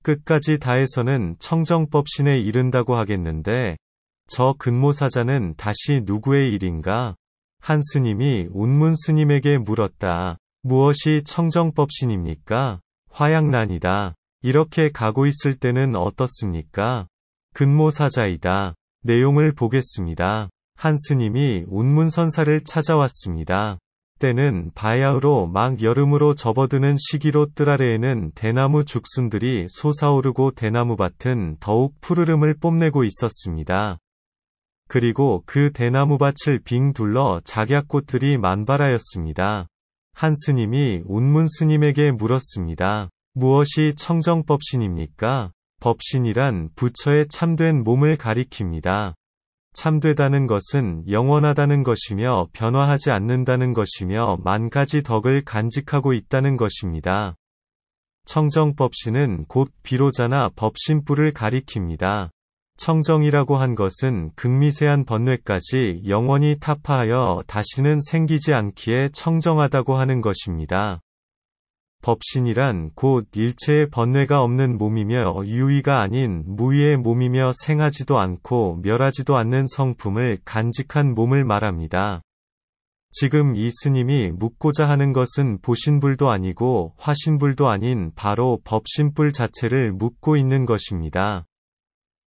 끝까지 다해서는 청정법신에 이른다고 하겠는데, 저 근모사자는 다시 누구의 일인가? 한 스님이 운문 스님에게 물었다. 무엇이 청정법신입니까? 화양난이다. 이렇게 가고 있을 때는 어떻습니까? 근모사자이다. 내용을 보겠습니다. 한 스님이 운문선사를 찾아왔습니다. 때는 바야흐로 막 여름으로 접어드는 시기로 뜰 아래에는 대나무 죽순들이 솟아오르고 대나무밭은 더욱 푸르름을 뽐내고 있었습니다. 그리고 그 대나무밭을 빙 둘러 작약꽃들이 만발하였습니다. 한 스님이 운문 스님에게 물었습니다. 무엇이 청정법신입니까? 법신이란 부처의 참된 몸을 가리킵니다. 참되다는 것은 영원하다는 것이며 변화하지 않는다는 것이며 만 가지 덕을 간직하고 있다는 것입니다. 청정법신은 곧 비로자나 법신뿔을 가리킵니다. 청정이라고 한 것은 극미세한 번뇌까지 영원히 타파하여 다시는 생기지 않기에 청정하다고 하는 것입니다. 법신이란 곧 일체의 번뇌가 없는 몸이며 유의가 아닌 무의의 몸이며 생하지도 않고 멸하지도 않는 성품을 간직한 몸을 말합니다. 지금 이 스님이 묻고자 하는 것은 보신불도 아니고 화신불도 아닌 바로 법신불 자체를 묻고 있는 것입니다.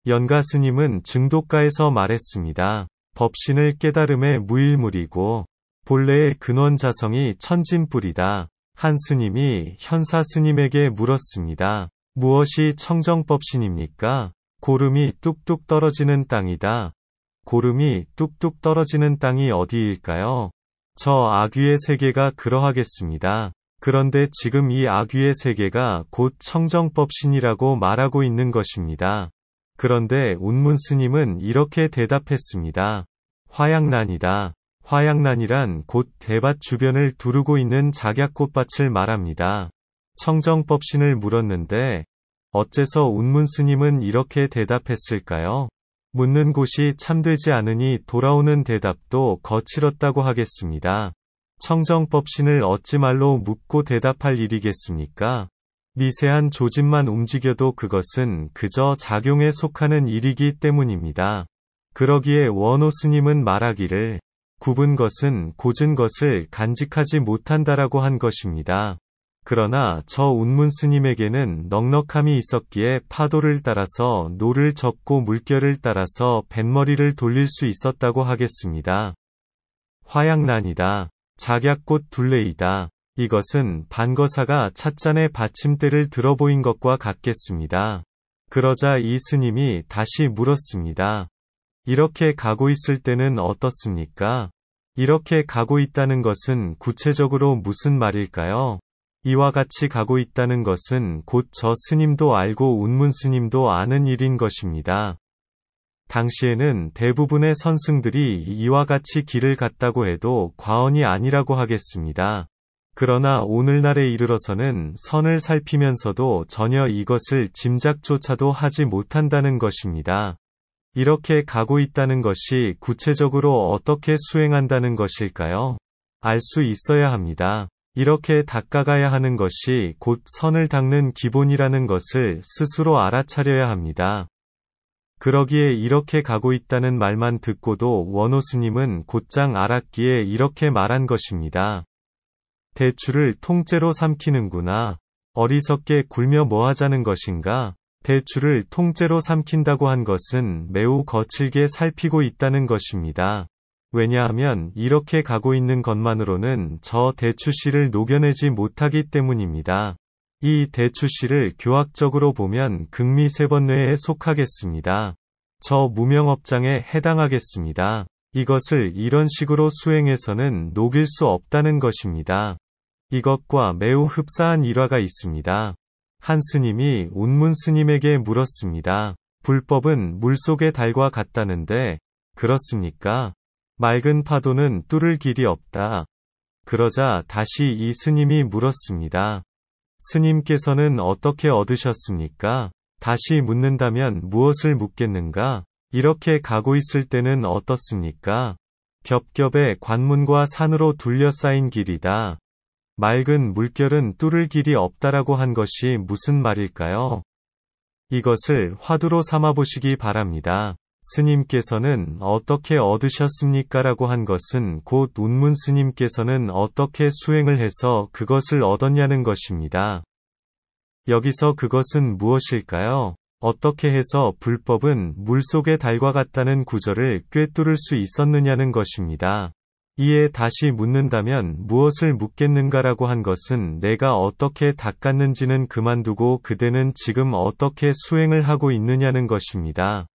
연가 스님은 증독가에서 말했습니다. 법신을 깨달음의 무일물이고 본래의 근원자성이 천진불이다. 한 스님이 현사 스님에게 물었습니다. 무엇이 청정법신입니까? 고름이 뚝뚝 떨어지는 땅이다. 고름이 뚝뚝 떨어지는 땅이 어디일까요? 저 아귀의 세계가 그러하겠습니다. 그런데 지금 이 아귀의 세계가 곧 청정법신이라고 말하고 있는 것입니다. 그런데 운문 스님은 이렇게 대답했습니다. 화양난이다. 화양난이란 곧 대밭 주변을 두르고 있는 작약꽃밭을 말합니다. 청정법신을 물었는데 어째서 운문 스님은 이렇게 대답했을까요? 묻는 곳이 참되지 않으니 돌아오는 대답도 거칠었다고 하겠습니다. 청정법신을 어찌 말로 묻고 대답할 일이겠습니까? 미세한 조짐만 움직여도 그것은 그저 작용에 속하는 일이기 때문입니다. 그러기에 원호 스님은 말하기를 굽은 것은 고진 것을 간직하지 못한다라고 한 것입니다. 그러나 저 운문 스님에게는 넉넉함이 있었기에 파도를 따라서 노를 젓고 물결을 따라서 뱃머리를 돌릴 수 있었다고 하겠습니다. 화양난이다. 작약꽃 둘레이다. 이것은 반거사가 찻잔의 받침대를 들어보인 것과 같겠습니다. 그러자 이 스님이 다시 물었습니다. 이렇게 가고 있을 때는 어떻습니까? 이렇게 가고 있다는 것은 구체적으로 무슨 말일까요? 이와 같이 가고 있다는 것은 곧 저 스님도 알고 운문 스님도 아는 일인 것입니다. 당시에는 대부분의 선승들이 이와 같이 길을 갔다고 해도 과언이 아니라고 하겠습니다. 그러나 오늘날에 이르러서는 선을 살피면서도 전혀 이것을 짐작조차도 하지 못한다는 것입니다. 이렇게 가고 있다는 것이 구체적으로 어떻게 수행한다는 것일까요? 알 수 있어야 합니다. 이렇게 닦아가야 하는 것이 곧 선을 닦는 기본이라는 것을 스스로 알아차려야 합니다. 그러기에 이렇게 가고 있다는 말만 듣고도 원호 스님은 곧장 알았기에 이렇게 말한 것입니다. 대추를 통째로 삼키는구나. 어리석게 굴며 뭐하자는 것인가? 대추를 통째로 삼킨다고 한 것은 매우 거칠게 살피고 있다는 것입니다. 왜냐하면 이렇게 가고 있는 것만으로는 저 대추씨를 녹여내지 못하기 때문입니다. 이 대추씨를 교학적으로 보면 극미세번뇌에 속하겠습니다. 저 무명업장에 해당하겠습니다. 이것을 이런 식으로 수행해서는 녹일 수 없다는 것입니다. 이것과 매우 흡사한 일화가 있습니다. 한 스님이 운문 스님에게 물었습니다. 불법은 물속의 달과 같다는데 그렇습니까? 맑은 파도는 뚫을 길이 없다. 그러자 다시 이 스님이 물었습니다. 스님께서는 어떻게 얻으셨습니까? 다시 묻는다면 무엇을 묻겠는가? 이렇게 가고 있을 때는 어떻습니까? 겹겹의 관문과 산으로 둘러싸인 길이다. 맑은 물결은 뚫을 길이 없다라고 한 것이 무슨 말일까요? 이것을 화두로 삼아보시기 바랍니다. 스님께서는 어떻게 얻으셨습니까? 라고 한 것은 곧 운문 스님께서는 어떻게 수행을 해서 그것을 얻었냐는 것입니다. 여기서 그것은 무엇일까요? 어떻게 해서 불법은 물속의 달과 같다는 구절을 꿰뚫을 수 있었느냐는 것입니다. 이에 다시 묻는다면 무엇을 묻겠는가라고 한 것은 내가 어떻게 닦았는지는 그만두고 그대는 지금 어떻게 수행을 하고 있느냐는 것입니다.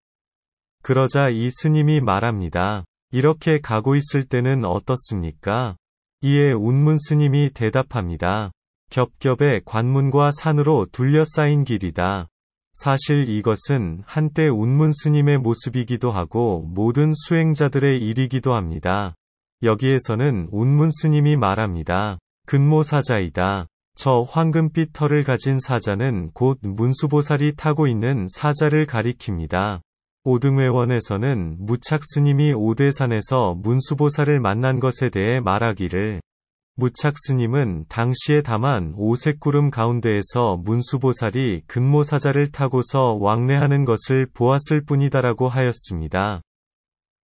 그러자 이 스님이 말합니다. 이렇게 가고 있을 때는 어떻습니까? 이에 운문 스님이 대답합니다. 겹겹의 관문과 산으로 둘러싸인 길이다. 사실 이것은 한때 운문 스님의 모습이기도 하고 모든 수행자들의 일이기도 합니다. 여기에서는 운문 스님이 말합니다. 근모사자이다. 저 황금빛 털을 가진 사자는 곧 문수보살이 타고 있는 사자를 가리킵니다. 오등회원에서는 무착스님이 오대산에서 문수보살을 만난 것에 대해 말하기를 무착스님은 당시에 다만 오색구름 가운데에서 문수보살이 근모사자를 타고서 왕래하는 것을 보았을 뿐이다라고 하였습니다.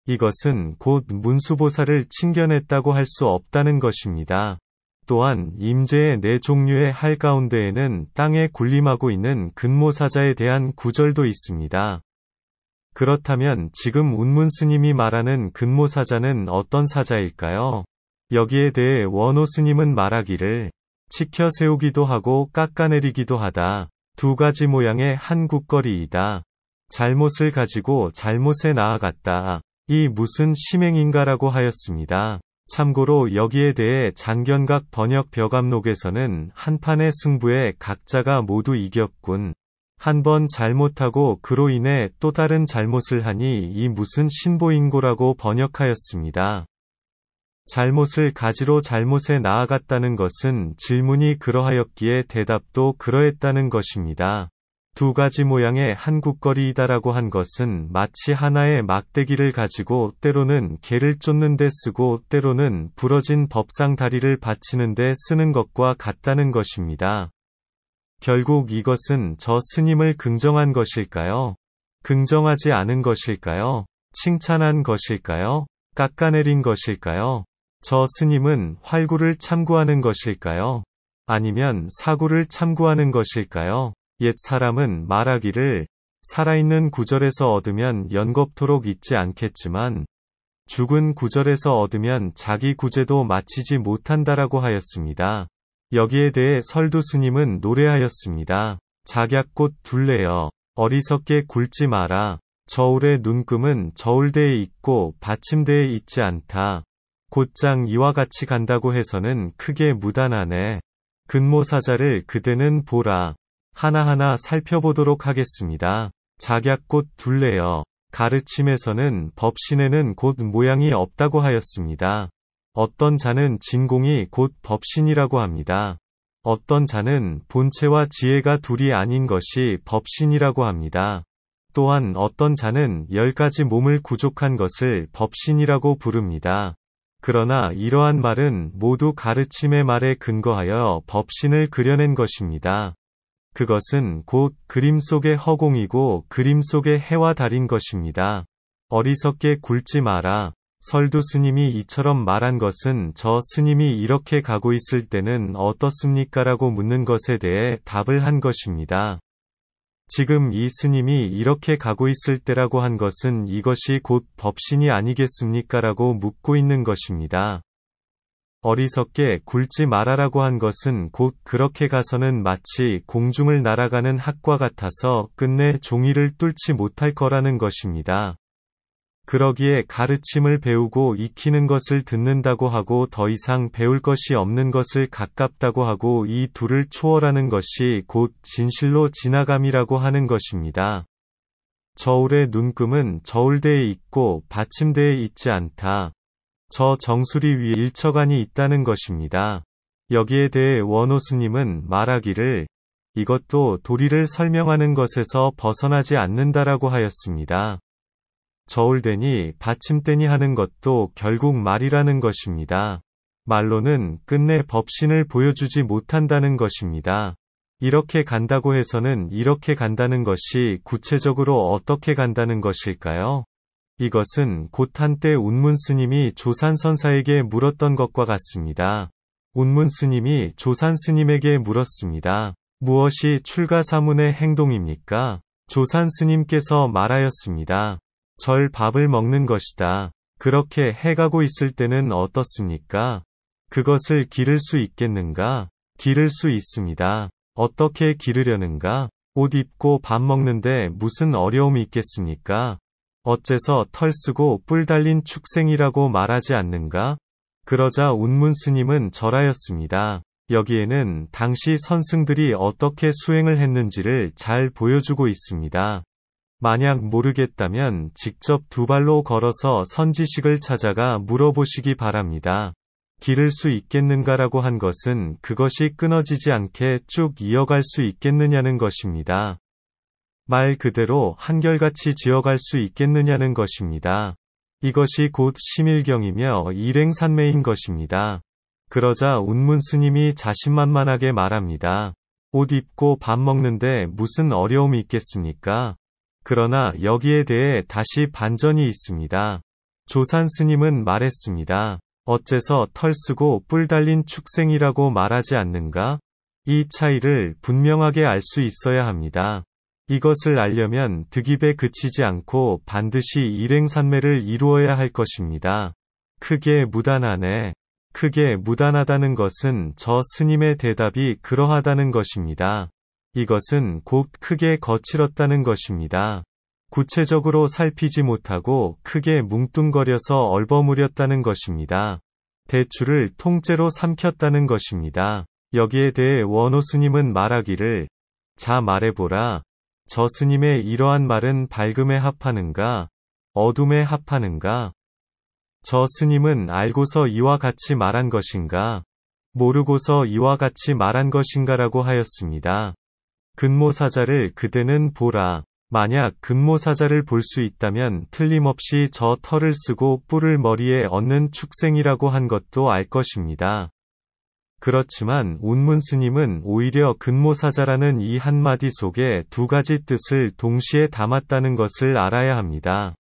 이것은 곧 문수보살을 칭견했다고 할 수 없다는 것입니다. 또한 임재의 네 종류의 할 가운데에는 땅에 군림하고 있는 근모사자에 대한 구절도 있습니다. 그렇다면 지금 운문 스님이 말하는 근모사자는 어떤 사자일까요? 여기에 대해 원호 스님은 말하기를 치켜 세우기도 하고 깎아내리기도 하다. 두 가지 모양의 한 국거리이다. 잘못을 가지고 잘못에 나아갔다. 이 무슨 심행인가라고 하였습니다. 참고로 여기에 대해 잔견각 번역 벼감록에서는 한판의 승부에 각자가 모두 이겼군. 한 번 잘못하고 그로 인해 또 다른 잘못을 하니 이 무슨 신보인고라고 번역하였습니다. 잘못을 가지러 잘못에 나아갔다는 것은 질문이 그러하였기에 대답도 그러했다는 것입니다. 두 가지 모양의 한 국거리이다라고 한 것은 마치 하나의 막대기를 가지고 때로는 개를 쫓는 데 쓰고 때로는 부러진 법상 다리를 받치는 데 쓰는 것과 같다는 것입니다. 결국 이것은 저 스님을 긍정한 것일까요? 긍정하지 않은 것일까요? 칭찬한 것일까요? 깎아내린 것일까요? 저 스님은 활구를 참고하는 것일까요? 아니면 사구를 참고하는 것일까요? 옛 사람은 말하기를 살아있는 구절에서 얻으면 연겁토록 잊지 않겠지만 죽은 구절에서 얻으면 자기 구제도 마치지 못한다라고 하였습니다. 여기에 대해 설두 스님은 노래하였습니다. 작약꽃 둘레여 어리석게 굴지 마라. 저울의 눈금은 저울대에 있고 받침대에 있지 않다. 곧장 이와 같이 간다고 해서는 크게 무단하네. 근모사자를 그대는 보라. 하나하나 살펴보도록 하겠습니다. 작약꽃 둘레여 가르침에서는 법신에는 곧 모양이 없다고 하였습니다. 어떤 자는 진공이 곧 법신이라고 합니다. 어떤 자는 본체와 지혜가 둘이 아닌 것이 법신이라고 합니다. 또한 어떤 자는 10가지 몸을 구족한 것을 법신이라고 부릅니다. 그러나 이러한 말은 모두 가르침의 말에 근거하여 법신을 그려낸 것입니다. 그것은 곧 그림 속의 허공이고 그림 속의 해와 달인 것입니다. 어리석게 굴지 마라. 설두 스님이 이처럼 말한 것은 저 스님이 이렇게 가고 있을 때는 어떻습니까? 라고 묻는 것에 대해 답을 한 것입니다. 지금 이 스님이 이렇게 가고 있을 때라고 한 것은 이것이 곧 법신이 아니겠습니까? 라고 묻고 있는 것입니다. 어리석게 굴지 마라라고 한 것은 곧 그렇게 가서는 마치 공중을 날아가는 학과 같아서 끝내 종이를 뚫지 못할 거라는 것입니다. 그러기에 가르침을 배우고 익히는 것을 듣는다고 하고 더 이상 배울 것이 없는 것을 가깝다고 하고 이 둘을 초월하는 것이 곧 진실로 지나감이라고 하는 것입니다. 저울의 눈금은 저울대에 있고 받침대에 있지 않다. 저 정수리 위에 일처간이 있다는 것입니다. 여기에 대해 원호 스님은 말하기를 이것도 도리를 설명하는 것에서 벗어나지 않는다라고 하였습니다. 저울대니 받침대니 하는 것도 결국 말이라는 것입니다. 말로는 끝내 법신을 보여주지 못한다는 것입니다. 이렇게 간다고 해서는 이렇게 간다는 것이 구체적으로 어떻게 간다는 것일까요? 이것은 곧 한때 운문 스님이 조산 선사에게 물었던 것과 같습니다. 운문 스님이 조산 스님에게 물었습니다. 무엇이 출가사문의 행동입니까? 조산 스님께서 말하였습니다. 절 밥을 먹는 것이다. 그렇게 해가고 있을 때는 어떻습니까? 그것을 기를 수 있겠는가? 기를 수 있습니다. 어떻게 기르려는가? 옷 입고 밥 먹는데 무슨 어려움이 있겠습니까? 어째서 털 쓰고 뿔 달린 축생이라고 말하지 않는가? 그러자 운문 스님은 절하였습니다. 여기에는 당시 선승들이 어떻게 수행을 했는지를 잘 보여주고 있습니다. 만약 모르겠다면 직접 두 발로 걸어서 선지식을 찾아가 물어보시기 바랍니다. 기를 수 있겠는가라고 한 것은 그것이 끊어지지 않게 쭉 이어갈 수 있겠느냐는 것입니다. 말 그대로 한결같이 지어갈 수 있겠느냐는 것입니다. 이것이 곧 심일경이며 일행산매인 것입니다. 그러자 운문 스님이 자신만만하게 말합니다. 옷 입고 밥 먹는데 무슨 어려움이 있겠습니까? 그러나 여기에 대해 다시 반전이 있습니다. 조산 스님은 말했습니다. 어째서 털 쓰고 뿔 달린 축생이라고 말하지 않는가? 이 차이를 분명하게 알 수 있어야 합니다. 이것을 알려면 득입에 그치지 않고 반드시 일행산매를 이루어야 할 것입니다. 크게 무단하네. 크게 무단하다는 것은 저 스님의 대답이 그러하다는 것입니다. 이것은 곧 크게 거칠었다는 것입니다. 구체적으로 살피지 못하고 크게 뭉뚱거려서 얼버무렸다는 것입니다. 대추를 통째로 삼켰다는 것입니다. 여기에 대해 원호 스님은 말하기를 자 말해보라. 저 스님의 이러한 말은 밝음에 합하는가? 어둠에 합하는가? 저 스님은 알고서 이와 같이 말한 것인가? 모르고서 이와 같이 말한 것인가라고 하였습니다. 근모사자를 그대는 보라. 만약 근모사자를 볼 수 있다면 틀림없이 저 털을 쓰고 뿔을 머리에 얹는 축생이라고 한 것도 알 것입니다. 그렇지만 운문 스님은 오히려 근모사자라는 이 한마디 속에 두 가지 뜻을 동시에 담았다는 것을 알아야 합니다.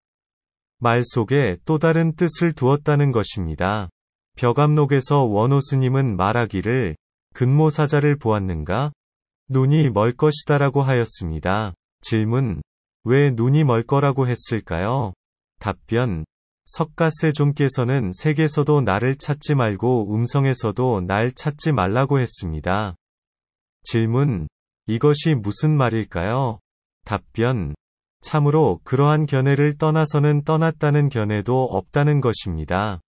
말 속에 또 다른 뜻을 두었다는 것입니다. 벽암록에서 원호 스님은 말하기를 근모사자를 보았는가? 눈이 멀 것이다라고 하였습니다. 질문: 왜 눈이 멀 거라고 했을까요? 답변: 석가세존께서는 색에서도 나를 찾지 말고 음성에서도 날 찾지 말라고 했습니다. 질문: 이것이 무슨 말일까요? 답변: 참으로 그러한 견해를 떠나서는 떠났다는 견해도 없다는 것입니다.